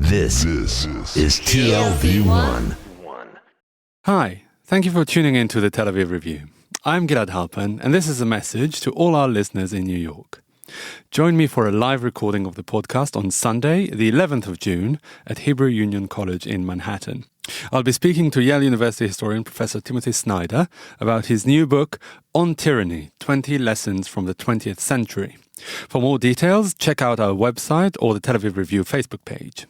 This is TLV1. Hi, thank you for tuning in to the Tel Aviv Review. I'm Gilad Halpern, and this is a message to all our listeners in New York. Join me for a live recording of the podcast on Sunday, the 11th of June, at Hebrew Union College in Manhattan. I'll be speaking to Yale University historian Professor Timothy Snyder about his new book, On Tyranny, 20 Lessons from the 20th Century. For more details, check out our website or the Tel Aviv Review Facebook page.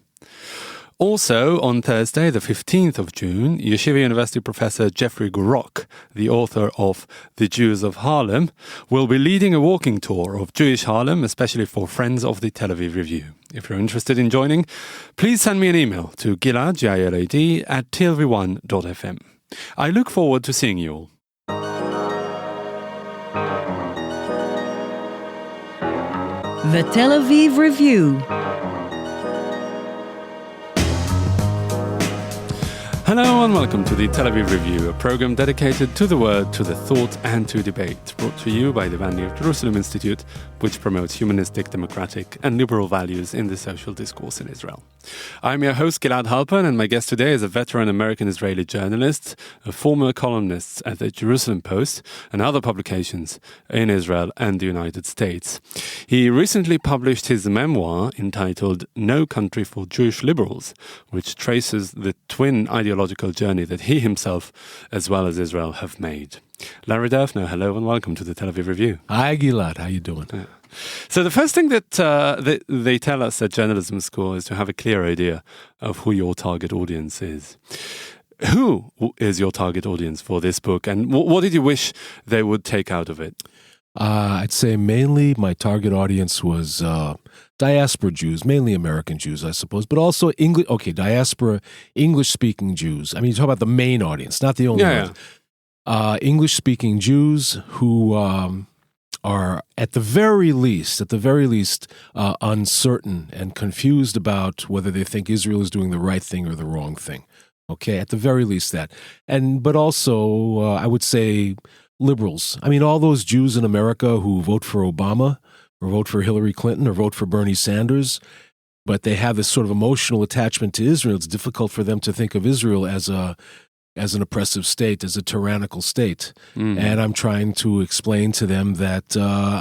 Also, on Thursday, the 15th of June, Yeshiva University professor Jeffrey Gurok, the author of The Jews of Harlem, will be leading a walking tour of Jewish Harlem, especially for friends of the Tel Aviv Review. If you're interested in joining, please send me an email to gilad, Gilad, at tlv1.fm. I look forward to seeing you all. The Tel Aviv Review. Hello and welcome to the Tel Aviv Review, a program dedicated to the word, to the thought and to debate, brought to you by the Van of Jerusalem Institute, which promotes humanistic, democratic and liberal values in the social discourse in Israel. I'm your host Gilad Halpern, and my guest today is a veteran American-Israeli journalist, a former columnist at the Jerusalem Post and other publications in Israel and the United States. He recently published his memoir entitled No Country for Jewish Liberals, which traces the twin ideological journey that he himself, as well as Israel, have made. Larry Derfner, hello and welcome to the Tel Aviv Review. Hi, Gilad. How you doing? Yeah. So the first thing that they tell us at journalism school is to have a clear idea of who your target audience is. Who is your target audience for this book, and what did you wish they would take out of it? I'd say mainly my target audience was diaspora Jews, mainly American Jews, I suppose, but also diaspora English-speaking Jews. I mean, you talk about the main audience, not the only one. English-speaking Jews who are at the very least, uncertain and confused about whether they think Israel is doing the right thing or the wrong thing. Okay, at the very least that. But also, I would say liberals. I mean, all those Jews in America who vote for Obama or vote for Hillary Clinton or vote for Bernie Sanders, but they have this sort of emotional attachment to Israel. It's difficult for them to think of Israel as an oppressive state, as a tyrannical state. Mm-hmm. And I'm trying to explain to them that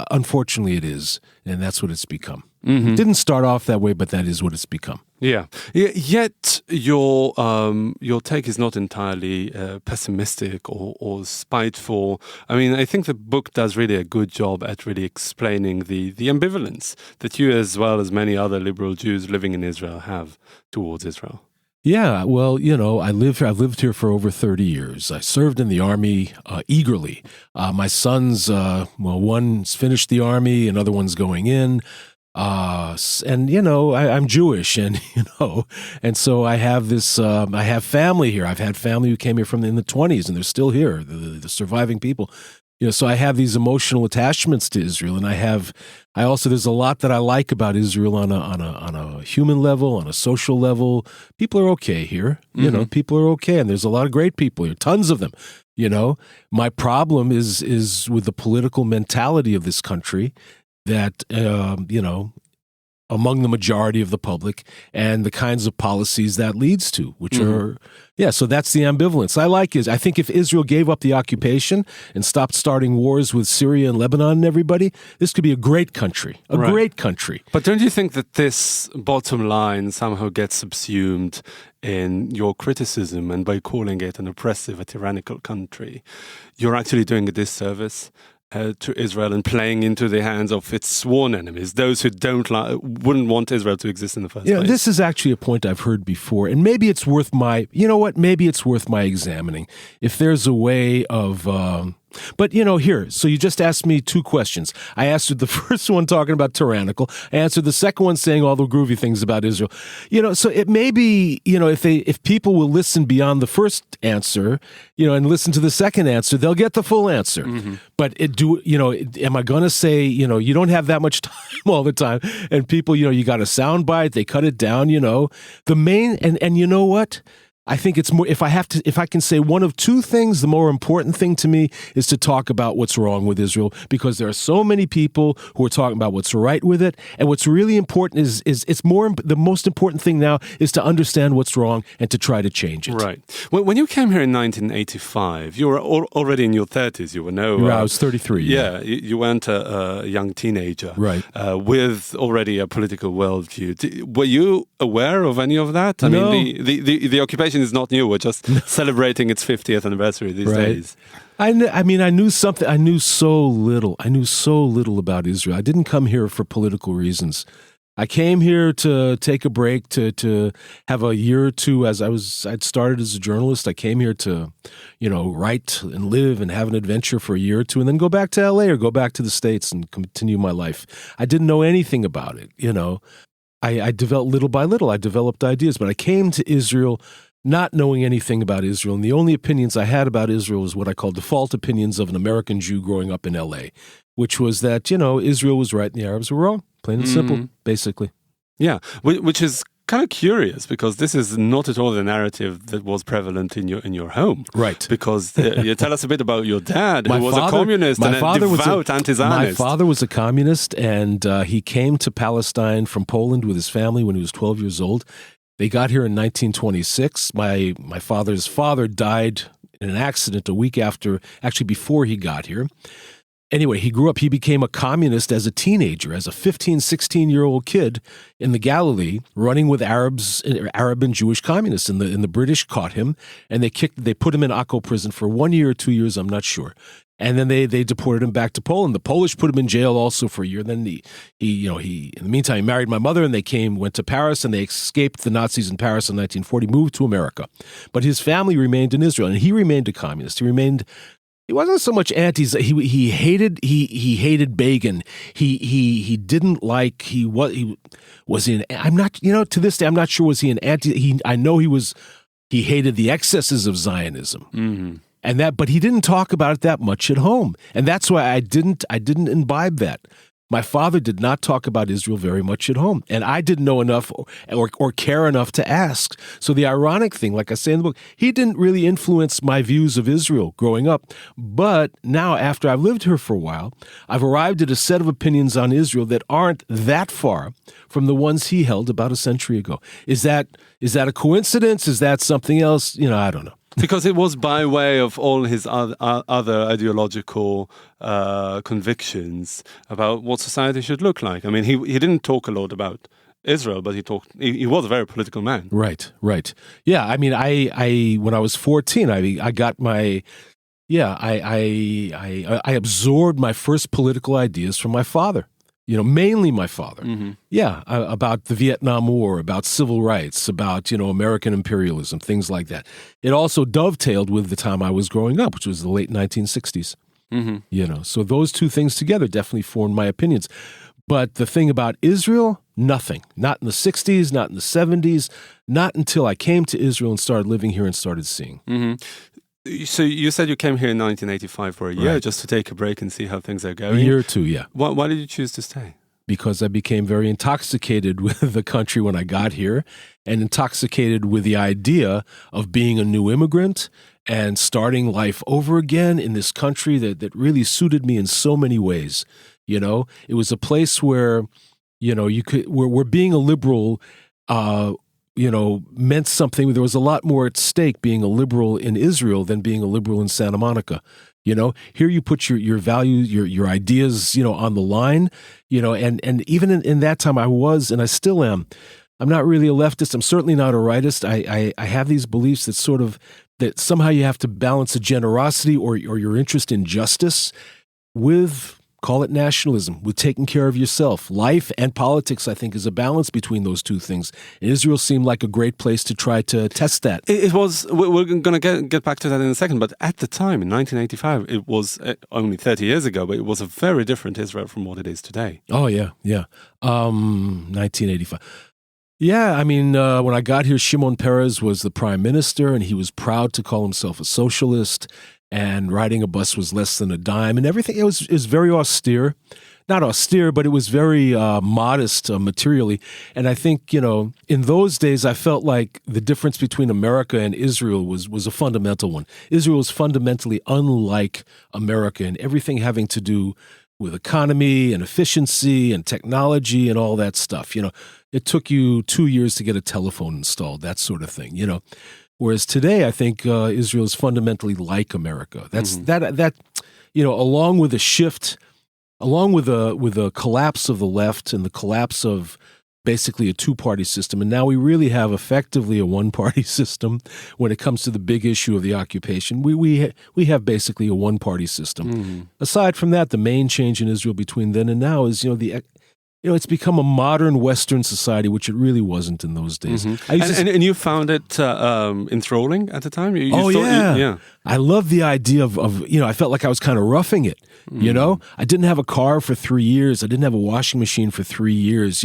unfortunately it is, and that's what it's become. Mm-hmm. It didn't start off that way, but that is what it's become. Yeah. Yet your take is not entirely pessimistic or spiteful. I mean, I think the book does really a good job at really explaining the ambivalence that you, as well as many other liberal Jews living in Israel, have towards Israel. Yeah, well, I've lived here for over 30 years. I served in the Army eagerly. My sons, one's finished the Army, another one's going in. I'm Jewish, and so I have this. I have family here. I've had family who came here in the 20s, and they're still here. The surviving people. So I have these emotional attachments to Israel, and there's a lot that I like about Israel on a human level, on a social level. People are okay here. Mm-hmm. People are okay, and there's a lot of great people here, tons of them. My problem is with the political mentality of this country that, among the majority of the public, and the kinds of policies that leads to, which are, so that's the ambivalence. I think if Israel gave up the occupation and stopped starting wars with Syria and Lebanon and everybody, this could be a great country, great country. But don't you think that this bottom line somehow gets subsumed in your criticism, and by calling it an oppressive, a tyrannical country, you're actually doing a disservice to Israel and playing into the hands of its sworn enemies, those who wouldn't want Israel to exist in the first place? This is actually a point I've heard before, and maybe it's worth maybe it's worth my examining. If there's a way of... But, so you just asked me two questions. I answered the first one talking about tyrannical. I answered the second one saying all the groovy things about Israel. So it may be, if people will listen beyond the first answer, and listen to the second answer, they'll get the full answer. Mm-hmm. But am I going to say, you don't have that much time all the time, and people, you got a sound bite, they cut it down, the main, and you know what? I think it's more, if I can say one of two things, the more important thing to me is to talk about what's wrong with Israel, because there are so many people who are talking about what's right with it. And what's really important is the most important thing now is to understand what's wrong and to try to change it. Right. When you came here in 1985, you were already in your 30s. You were I was 33. Yeah, you weren't a young teenager. Right. With already a political worldview. Were you aware of any of that? I mean, the occupation is not new. We're just celebrating its 50th anniversary these days. I knew something. I knew so little. I knew so little about Israel. I didn't come here for political reasons. I came here to take a break, to have a year or two. I'd started as a journalist. I came here to, write and live and have an adventure for a year or two, and then go back to LA or go back to the States and continue my life. I didn't know anything about it. I developed little by little. I developed ideas, but I came to Israel not knowing anything about Israel, and the only opinions I had about Israel was what I call default opinions of an American Jew growing up in L.A., which was that, Israel was right and the Arabs were wrong, plain and simple, basically. Yeah, which is kind of curious, because this is not at all the narrative that was prevalent in your home. Right. Because you tell us a bit about your dad, who was a communist and a devout anti-Zionist. My father was a communist, and he came to Palestine from Poland with his family when he was 12 years old. They got here in 1926. My father's father died in an accident a week before he got here. Anyway, he grew up, he became a communist as a teenager, as a 15, 16-year-old kid in the Galilee, running with Arab and Jewish communists. And the British caught him, and they put him in Akko prison for 1 year or 2 years, I'm not sure. And then they deported him back to Poland. The Polish put him in jail also for a year. Then he in the meantime, he married my mother, and they went to Paris, and they escaped the Nazis in Paris in 1940, moved to America. But his family remained in Israel, and he remained a communist. He wasn't so much he hated Begin. He didn't like, I'm not, to this day, I'm not sure, was he an anti, I know he hated the excesses of Zionism. Mm-hmm. But he didn't talk about it that much at home. And that's why I didn't imbibe that. My father did not talk about Israel very much at home. And I didn't know enough or care enough to ask. So the ironic thing, like I say in the book, he didn't really influence my views of Israel growing up. But now, after I've lived here for a while, I've arrived at a set of opinions on Israel that aren't that far from the ones he held about a century ago. Is that a coincidence? Is that something else? I don't know. Because it was by way of all his other ideological convictions about what society should look like. I mean, he didn't talk a lot about Israel, but he was a very political man. Right. Yeah, I mean, I when I was 14, I got my... Yeah, I absorbed my first political ideas from my father. Mainly my father. Mm-hmm. Yeah, about the Vietnam War, about civil rights, about, American imperialism, things like that. It also dovetailed with the time I was growing up, which was the late 1960s. Mm-hmm. So those two things together definitely formed my opinions. But the thing about Israel, nothing. Not in the 60s, not in the 70s, not until I came to Israel and started living here and started seeing. Mm-hmm. So you said you came here in 1985 for a year, right, just to take a break and see how things are going? A year or two, yeah. Why did you choose to stay? Because I became very intoxicated with the country when I got here, and intoxicated with the idea of being a new immigrant and starting life over again in this country that really suited me in so many ways. It was a place where, where being a liberal meant something. There was a lot more at stake being a liberal in Israel than being a liberal in Santa Monica. Here you put your values, your ideas, on the line, and even in that time I was, and I still am. I'm not really a leftist. I'm certainly not a rightist. I have these beliefs that somehow you have to balance a generosity or your interest in justice with, call it nationalism, with taking care of yourself. Life and politics, I think, is a balance between those two things. And Israel seemed like a great place to try to test that. It was, we're going to get back to that in a second, but at the time, in 1985, it was only 30 years ago, but it was a very different Israel from what it is today. Oh, yeah. 1985. Yeah, I mean, when I got here, Shimon Peres was the prime minister, and he was proud to call himself a socialist. And riding a bus was less than a dime, and everything. It was very austere. not austere, but it was very modest materially. And I think, in those days, I felt like the difference between America and Israel was a fundamental one. Israel is fundamentally unlike America in everything having to do with economy and efficiency and technology and all that stuff. It took you 2 years to get a telephone installed, that sort of thing, Whereas today, I think Israel is fundamentally like America. That's that along with a shift, along with a collapse of the left and the collapse of basically a two-party system, and now we really have effectively a one-party system when it comes to the big issue of the occupation. We have basically a one-party system. Aside from that, the main change in Israel between then and now is it's become a modern Western society, which it really wasn't in those days. And you found it enthralling at the time? Yeah. I love the idea of I felt like I was kind of roughing it, I didn't have a car for 3 years. I didn't have a washing machine for 3 years,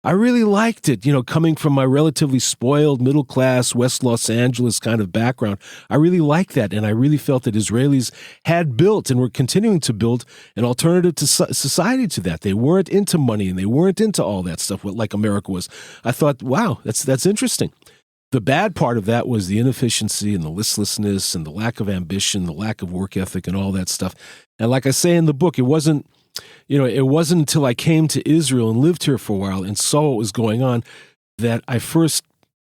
I really liked it, coming from my relatively spoiled middle-class West Los Angeles kind of background. I really liked that, and I really felt that Israelis had built and were continuing to build an alternative to society to that. They weren't into money, and they weren't into all that stuff like America was. I thought, wow, that's interesting. The bad part of that was the inefficiency and the listlessness and the lack of ambition, the lack of work ethic and all that stuff. And like I say in the book, it wasn't until I came to Israel and lived here for a while and saw what was going on that I first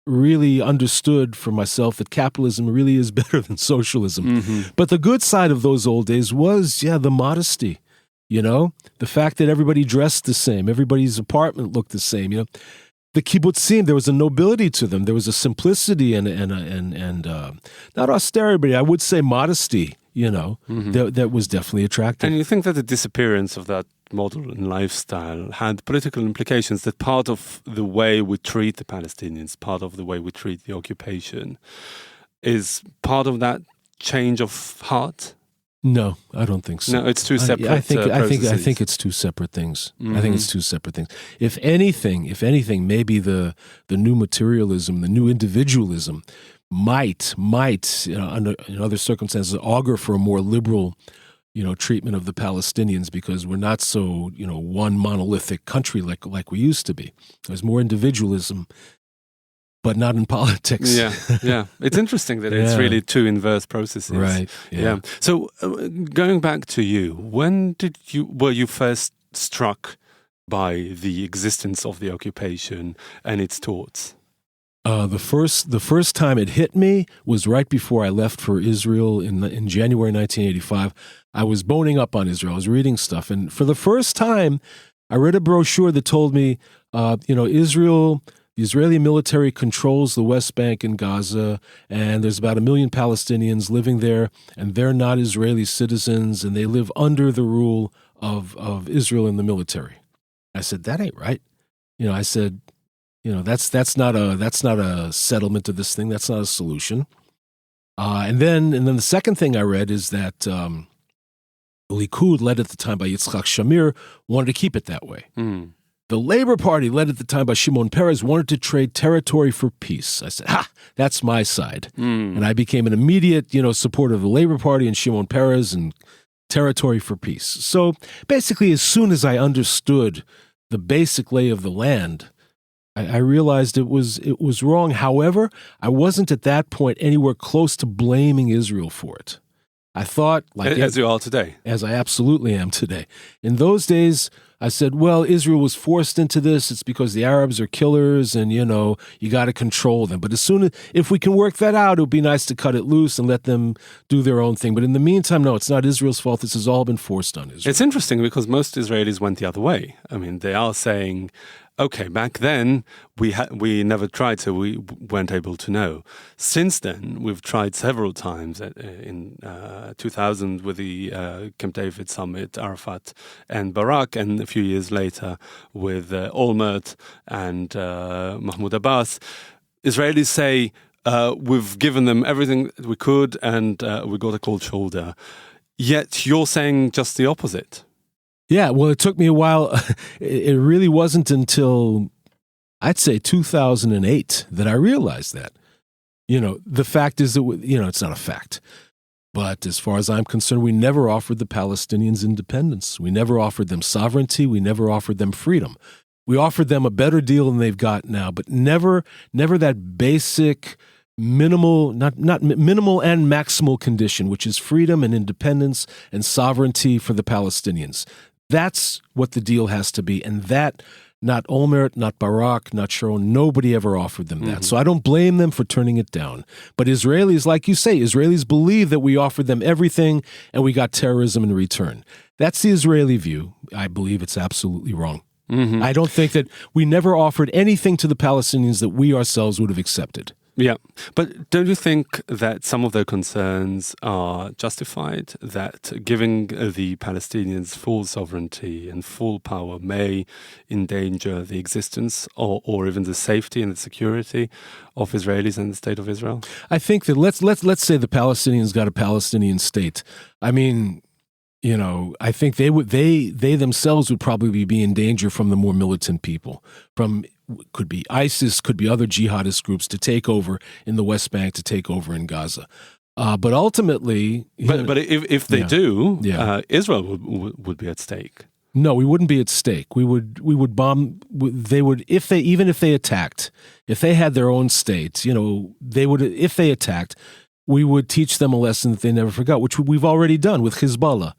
really understood for myself that capitalism really is better than socialism. But the good side of those old days was, the modesty, the fact that everybody dressed the same, everybody's apartment looked the same, The kibbutzim, there was a nobility to them. There was a simplicity and not austerity, but I would say modesty, that was definitely attractive. And you think that the disappearance of that model and lifestyle had political implications, that part of the way we treat the Palestinians, part of the way we treat the occupation, is part of that change of heart? No, I don't think so. No, it's two separate I think processes. it's two separate things. I think it's two separate things. If anything, maybe the new materialism, the new individualism might in other circumstances augur for a more liberal treatment of the Palestinians, because we're not so one monolithic country like we used to be. There's more individualism, but not in politics. Yeah. It's interesting that it's really two inverse processes. Right. Yeah. So going back to you, when were you first struck by the existence of the occupation and its thoughts? The first time it hit me was right before I left for Israel in January 1985. I was boning up on Israel. I was reading stuff, and for the first time, I read a brochure that told me, Israel. The Israeli military controls the West Bank and Gaza, and there's about 1 million Palestinians living there, and they're not Israeli citizens, and they live under the rule of Israel and the military. I said, that ain't right. I said, that's not a settlement of this thing. That's not a solution. And then the second thing I read is that the Likud, led at the time by Yitzhak Shamir, wanted to keep it that way. The Labor Party, led at the time by Shimon Peres, wanted to trade territory for peace. I said, that's my side. And I became an immediate, supporter of the Labor Party and Shimon Peres and territory for peace. So basically, as soon as I understood the basic lay of the land, I realized it was wrong. However, I wasn't at that point anywhere close to blaming Israel for it. I thought, as you are today. As I absolutely am today. In those days, I said, well, Israel was forced into this. It's because the Arabs are killers and, you got to control them. But if we can work that out, it would be nice to cut it loose and let them do their own thing. But in the meantime, no, it's not Israel's fault. This has all been forced on Israel. It's interesting because most Israelis went the other way. I mean, they are saying, okay, back then we never tried, so we weren't able to know. Since then, we've tried several times in 2000 with the Camp David summit, Arafat and Barak, and a few years later with Olmert and Mahmoud Abbas. Israelis say, we've given them everything that we could and we got a cold shoulder. Yet you're saying just the opposite. Yeah, well, it took me a while. It really wasn't until, I'd say, 2008 that I realized that. The fact is that, it's not a fact. But as far as I'm concerned, we never offered the Palestinians independence. We never offered them sovereignty. We never offered them freedom. We offered them a better deal than they've got now, but never that basic minimal, not minimal and maximal condition, which is freedom and independence and sovereignty for the Palestinians. That's what the deal has to be. And that, not Olmert, not Barak, not Sharon, nobody ever offered them that. So I don't blame them for turning it down. But Israelis, like you say, Israelis believe that we offered them everything and we got terrorism in return. That's the Israeli view. I believe it's absolutely wrong. I don't think that we never offered anything to the Palestinians that we ourselves would have accepted. Yeah, but don't you think that some of their concerns are justified, that giving the Palestinians full sovereignty and full power may endanger the existence or even the safety and the security of Israelis and the State of Israel? I think that let's say the Palestinians got a Palestinian state. I mean, you know, I think they themselves would probably be in danger from the more militant people, from could be ISIS, could be other jihadist groups to take over in the West Bank, to take over in Gaza. But ultimately, but if they do, Israel would be at stake. No, we wouldn't be at stake. We would bomb. They would if they attacked, if they had their own state, you know, they would if they attacked, we would teach them a lesson that they never forgot, which we've already done with Hezbollah.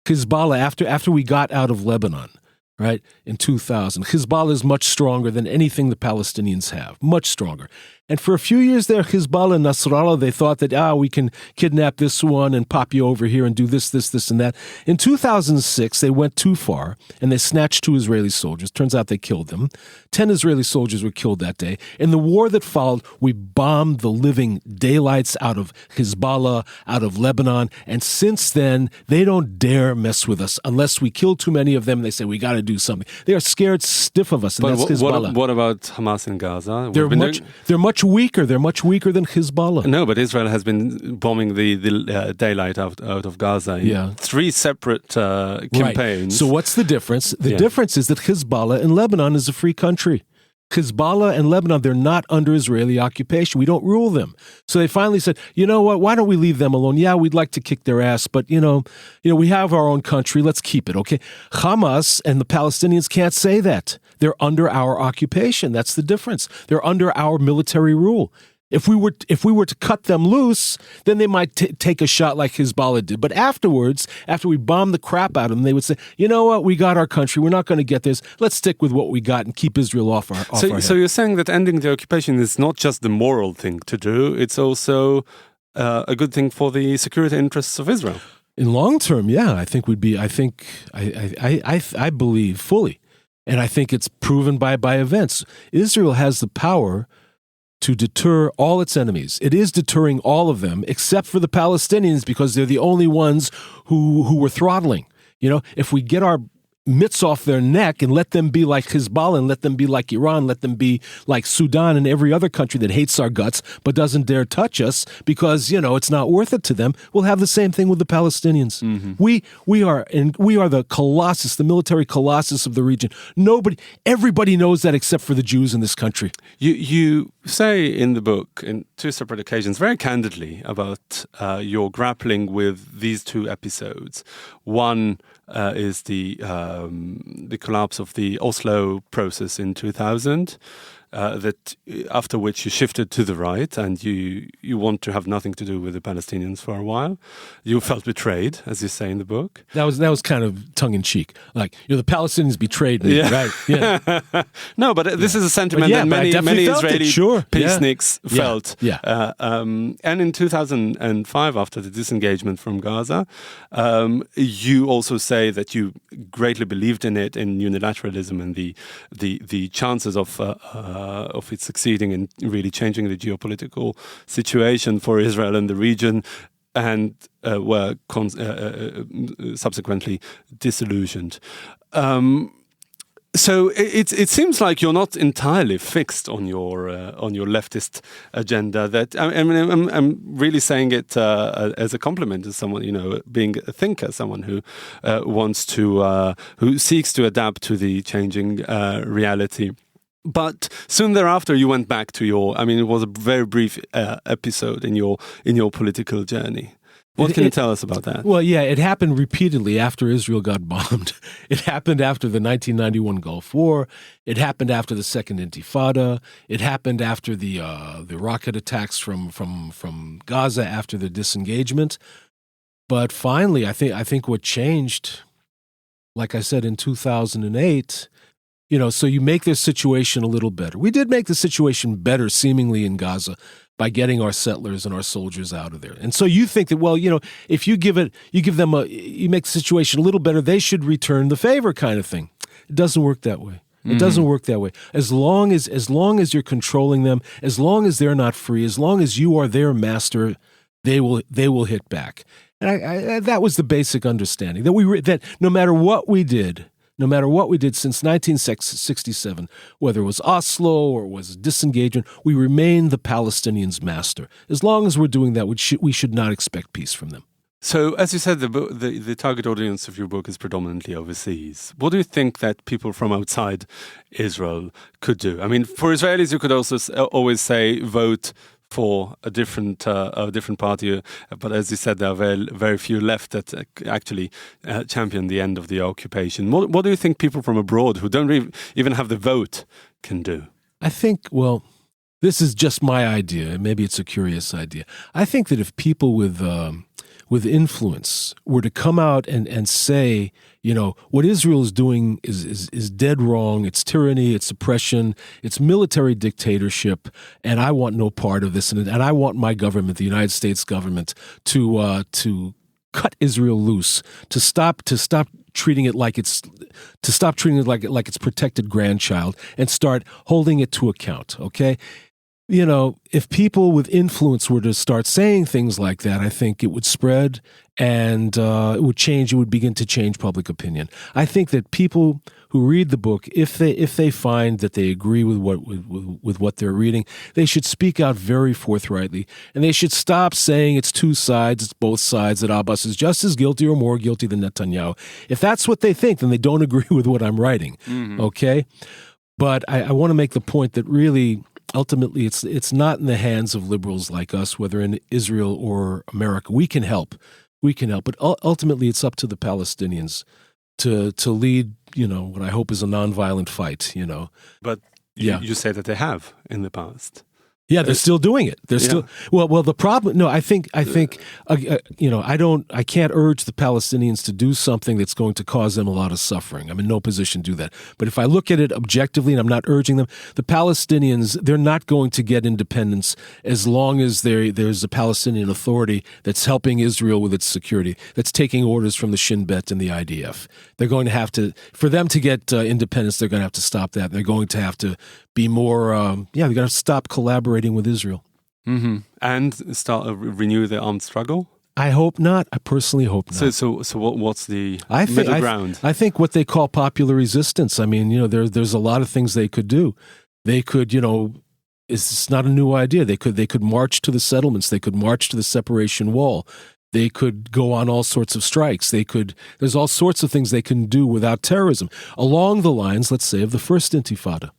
Hezbollah, after we got out of Lebanon, right, in 2000, Hezbollah is much stronger than anything the Palestinians have, much stronger. And for a few years there, Hezbollah and Nasrallah, they thought that, we can kidnap this one and pop you over here and do this, and that. In 2006, they went too far, and they snatched 2 Israeli soldiers. Turns out they killed them. 10 Israeli soldiers were killed that day. In the war that followed, we bombed the living daylights out of Hezbollah, out of Lebanon, and since then, they don't dare mess with us unless we kill too many of them. They say, we got to do something. They are scared stiff of us, and that's Hezbollah. What about Hamas in Gaza? They're much weaker. They're much weaker than Hezbollah. No, but Israel has been bombing the daylight out of Gaza in 3 separate campaigns. Right. So what's the difference? The difference is that Hezbollah in Lebanon is a free country. Hezbollah and Lebanon, they're not under Israeli occupation. We don't rule them. So they finally said, you know what, why don't we leave them alone? Yeah, we'd like to kick their ass, but you know, we have our own country. Let's keep it, okay? Hamas and the Palestinians can't say that. They're under our occupation. That's the difference. They're under our military rule. If we were to cut them loose, then they might take a shot like Hezbollah did. But afterwards, after we bomb the crap out of them, they would say, you know what, we got our country. We're not going to get this. Let's stick with what we got and keep Israel off our head. So you're saying that ending the occupation is not just the moral thing to do, it's also a good thing for the security interests of Israel? In long term, yeah, I think I believe fully. And I think it's proven by events. Israel has the power to deter all its enemies. It is deterring all of them, except for the Palestinians, because they're the only ones who were throttling. You know, if we get our mitts off their neck and let them be like Hezbollah and let them be like Iran, let them be like Sudan and every other country that hates our guts but doesn't dare touch us because, you know, it's not worth it to them, we'll have the same thing with the Palestinians. We are the colossus, the military colossus of the region. Everybody knows that except for the Jews in this country. You say in the book, in 2 separate occasions, very candidly about your grappling with these 2 episodes. One is the collapse of the Oslo process in 2000, that after which you shifted to the right and you want to have nothing to do with the Palestinians for a while. You felt betrayed, as you say in the book. That was kind of tongue-in-cheek. Like, the Palestinians betrayed me, right? Yeah. No, but this is a sentiment that many Israeli peaceniks felt. And in 2005, after the disengagement from Gaza, you also say that you greatly believed in unilateralism and the chances of it succeeding in really changing the geopolitical situation for Israel and the region, and were subsequently disillusioned. So it seems like you're not entirely fixed on your leftist agenda. That I'm really saying it as a compliment to someone, being a thinker, someone who who seeks to adapt to the changing reality. But soon thereafter, you went back to it was a very brief episode in your political journey. What can you tell us about that? Well, yeah, it happened repeatedly after Israel got bombed. It happened after the 1991 Gulf War. It happened after the Second Intifada. It happened after the rocket attacks from Gaza after the disengagement. But finally, I think what changed, like I said, in 2008, so you make this situation a little better. We did make the situation better, seemingly, in Gaza by getting our settlers and our soldiers out of there. And so you think that, well, if you you make the situation a little better, they should return the favor kind of thing. It doesn't work that way. It doesn't work that way. As long as you're controlling them, as long as they're not free, as long as you are their master, they will hit back. And I that was the basic understanding that no matter what we did since 1967, whether it was Oslo or it was disengagement, we remain the Palestinians' master. As long as we're doing that, we should not expect peace from them. So, as you said, the target audience of your book is predominantly overseas. What do you think that people from outside Israel could do? I mean, for Israelis, you could also always say vote for a different party, but as you said, there are very few left that actually champion the end of the occupation. What do you think people from abroad who don't even have the vote can do? I think, well, this is just my idea. Maybe it's a curious idea. I think that if people with influence were to come out and say, what Israel is doing is dead wrong. It's tyranny, it's oppression, it's military dictatorship, and I want no part of this. And I want my government, the United States government, to cut Israel loose, to stop treating it like its protected grandchild, and start holding it to account. Okay. If people with influence were to start saying things like that, I think it would spread and it would change. It would begin to change public opinion. I think that people who read the book, if they find that they agree with what they're reading, they should speak out very forthrightly, and they should stop saying it's two sides, it's both sides, that Abbas is just as guilty or more guilty than Netanyahu. If that's what they think, then they don't agree with what I'm writing. Mm-hmm. Okay, but I want to make the point that really, ultimately, it's not in the hands of liberals like us, whether in Israel or America. We can help, but ultimately it's up to the Palestinians to lead, what I hope is a nonviolent fight. But you say that they have in the past. Yeah, they're still doing it. They're still well. The problem, no, I think, I can't urge the Palestinians to do something that's going to cause them a lot of suffering. I'm in no position to do that. But if I look at it objectively, and I'm not urging them, the Palestinians, they're not going to get independence as long as there's a Palestinian Authority that's helping Israel with its security, that's taking orders from the Shin Bet and the IDF. They're going to have to, for them to get independence, they're going to have to stop that. They're going to have to be more, they're going to stop collaborating with Israel. Mm-hmm. And renew the armed struggle? I hope not. I personally hope not. So what's the middle ground? I think what they call popular resistance. I mean, there's a lot of things they could do. They could, it's not a new idea. They could march to the settlements. They could march to the separation wall. They could go on all sorts of strikes. There's all sorts of things they can do without terrorism. Along the lines, let's say, of the first Intifada.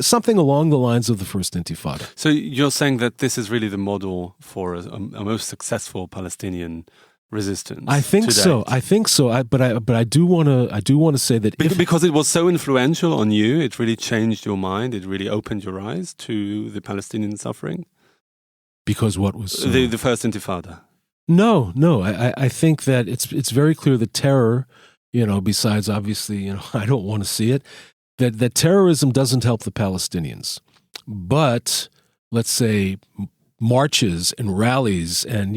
Something along the lines of the first Intifada. So you're saying that this is really the model for a most successful Palestinian resistance? I think so. But I do want to say that because it was so influential on you, it really changed your mind. It really opened your eyes to the Palestinian suffering. Because what was the first Intifada? No. I think that it's very clear that terror, besides obviously, I don't want to see it. That terrorism doesn't help the Palestinians, but let's say marches and rallies and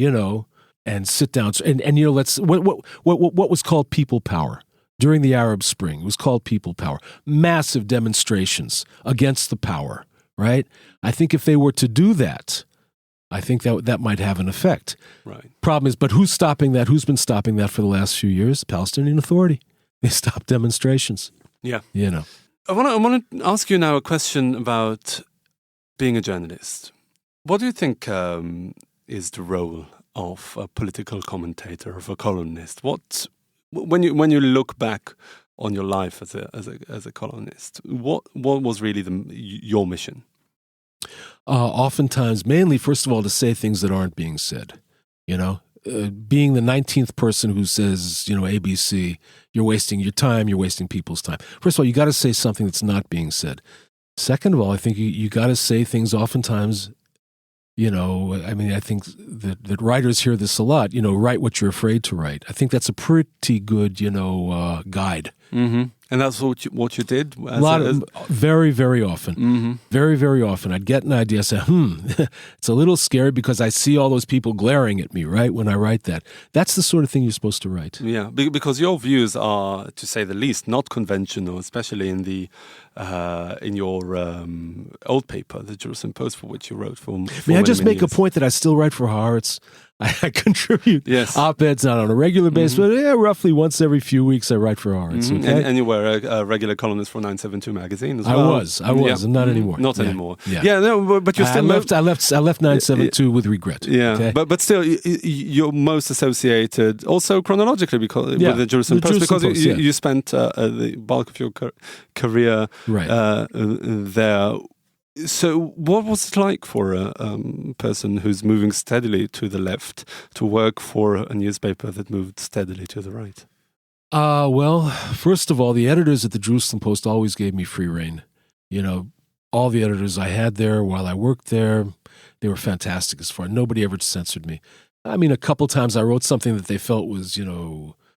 and sit downs and what was called people power during the Arab Spring. It was called people power. Massive demonstrations against the power. Right. I think if they were to do that, I think that might have an effect. Right. Problem is, but who's stopping that? Who's been stopping that for the last few years? The Palestinian Authority. They stopped demonstrations. Yeah. I want to ask you now a question about being a journalist. What do you think is the role of a political commentator, of a columnist? When you look back on your life as a columnist, what was really your mission? Oftentimes, mainly, first of all, to say things that aren't being said. being the 19th person who says, ABC, you're wasting your time, you're wasting people's time. First of all, you got to say something that's not being said. Second of all, I think you got to say things oftentimes, I think that writers hear this a lot, write what you're afraid to write. I think that's a pretty good, guide. Mm-hmm. And that's what you did? Very, very often. Mm-hmm. Very, very often. I'd get an idea, say, it's a little scary because I see all those people glaring at me, right, when I write that. That's the sort of thing you're supposed to write. Yeah, because your views are, to say the least, not conventional, especially in your old paper, the Jerusalem Post, for which you wrote for May I just make years. a point that I still write for Haaretz? I contribute op-eds, not on a regular basis, but roughly once every few weeks I write for Haaretz. Mm-hmm. Okay? And you were a regular columnist for 972 magazine as well. I was, and not anymore. Not anymore. Yeah, no, but you're still... I left 972 with regret. Yeah, okay? but still, you're most associated, also chronologically, with the Jerusalem Post, because you spent the bulk of your career there. So what was it like for a person who's moving steadily to the left to work for a newspaper that moved steadily to the right? Well, first of all, the editors at the Jerusalem Post always gave me free rein. All the editors I had there while I worked there, they were fantastic as far. Nobody ever censored me. I mean, a couple times I wrote something that they felt was,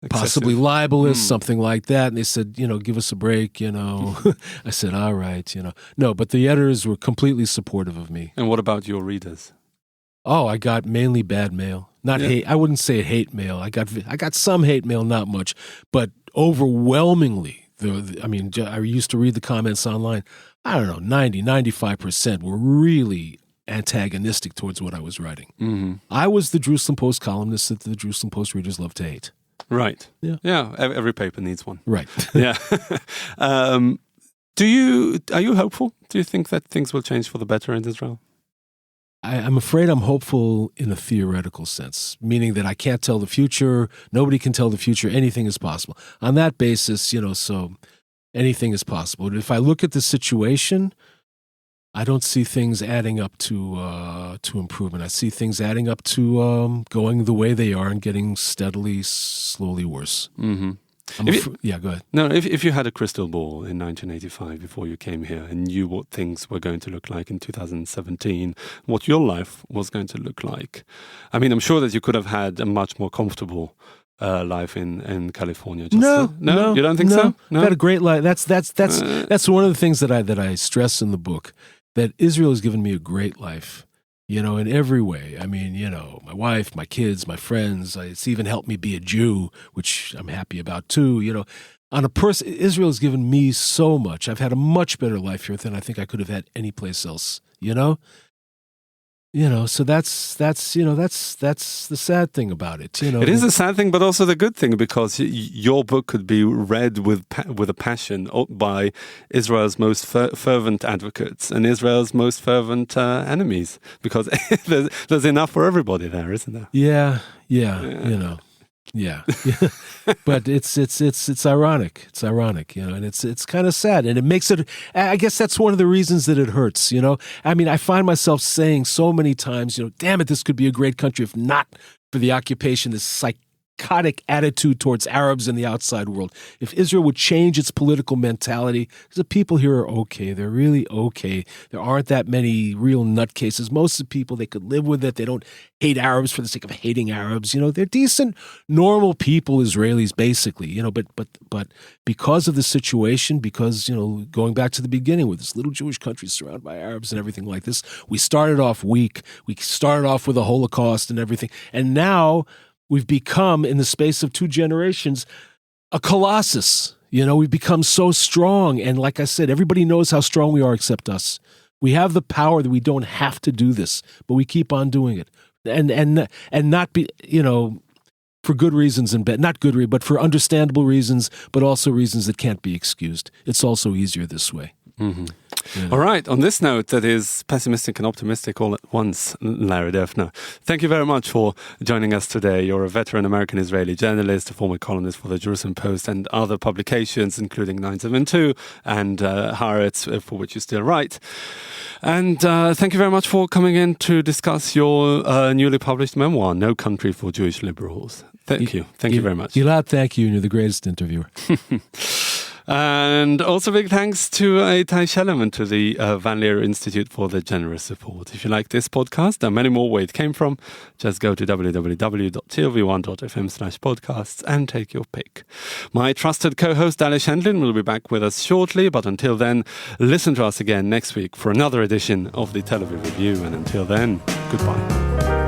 possibly libelous, something like that. And they said, give us a break, I said, all right, No, but the editors were completely supportive of me. And what about your readers? Oh, I got mainly bad mail. Not hate. I wouldn't say hate mail. I got some hate mail, not much. But overwhelmingly, I used to read the comments online. I don't know, 90, 95% were really antagonistic towards what I was writing. Mm-hmm. I was the Jerusalem Post columnist that the Jerusalem Post readers love to hate. Right. Yeah. Yeah. Every paper needs one. Right. Yeah. Are you hopeful? Do you think that things will change for the better in Israel? I'm afraid I'm hopeful in a theoretical sense, meaning that I can't tell the future. Nobody can tell the future. Anything is possible. On that basis, so anything is possible. But if I look at the situation, I don't see things adding up to improvement. I see things adding up to going the way they are and getting steadily, slowly worse. Mm-hmm. Go ahead. No, if you had a crystal ball in 1985 before you came here and knew what things were going to look like in 2017, what your life was going to look like, I mean, I'm sure that you could have had a much more comfortable life in California. No, you don't think so? No, I had a great life. That's one of the things that I stress in the book. That Israel has given me a great life, in every way. I mean, my wife, my kids, my friends. It's even helped me be a Jew, which I'm happy about too. Israel has given me so much. I've had a much better life here than I think I could have had any place else. So that's the sad thing about it. It is a sad thing, but also the good thing, because your book could be read with a passion by Israel's most fervent advocates and Israel's most fervent enemies, because there's enough for everybody there, isn't there? Yeah. But it's ironic. It's ironic, and it's kind of sad, and it makes it. I guess that's one of the reasons that it hurts. I mean, I find myself saying so many times, damn it, this could be a great country if not for the occupation, this psychotic attitude towards Arabs in the outside world. If Israel would change its political mentality, because the people here are okay. They're really okay. There aren't that many real nutcases. Most of the people, they could live with it. They don't hate Arabs for the sake of hating Arabs. They're decent, normal people, Israelis, basically. But because of the situation, because, going back to the beginning with this little Jewish country surrounded by Arabs and everything like this, we started off weak. We started off with the Holocaust and everything. And now we've become, in the space of 2 generations, a colossus. We've become so strong. And like I said, everybody knows how strong we are except us. We have the power that we don't have to do this, but we keep on doing it. And not be, for good reasons, but for understandable reasons, but also reasons that can't be excused. It's also easier this way. Mm-hmm. Yeah. All right. On this note, that is pessimistic and optimistic all at once, Larry Derfner. Thank you very much for joining us today. You're a veteran American-Israeli journalist, a former columnist for the Jerusalem Post and other publications, including 972 and Haaretz, for which you still write. And thank you very much for coming in to discuss your newly published memoir, No Country for Jewish Liberals. Thank you. Thank you very much. Gilad, thank you. You're the greatest interviewer. And also big thanks to Itai Shelem and to the Van Leer Institute for the generous support. If you like this podcast, there are many more where it came from. Just go to www.tlv1.fm/podcasts and take your pick. My trusted co-host Alice Shandlin will be back with us shortly, but until then, listen to us again next week for another edition of the Tel Aviv Review. And until then, goodbye.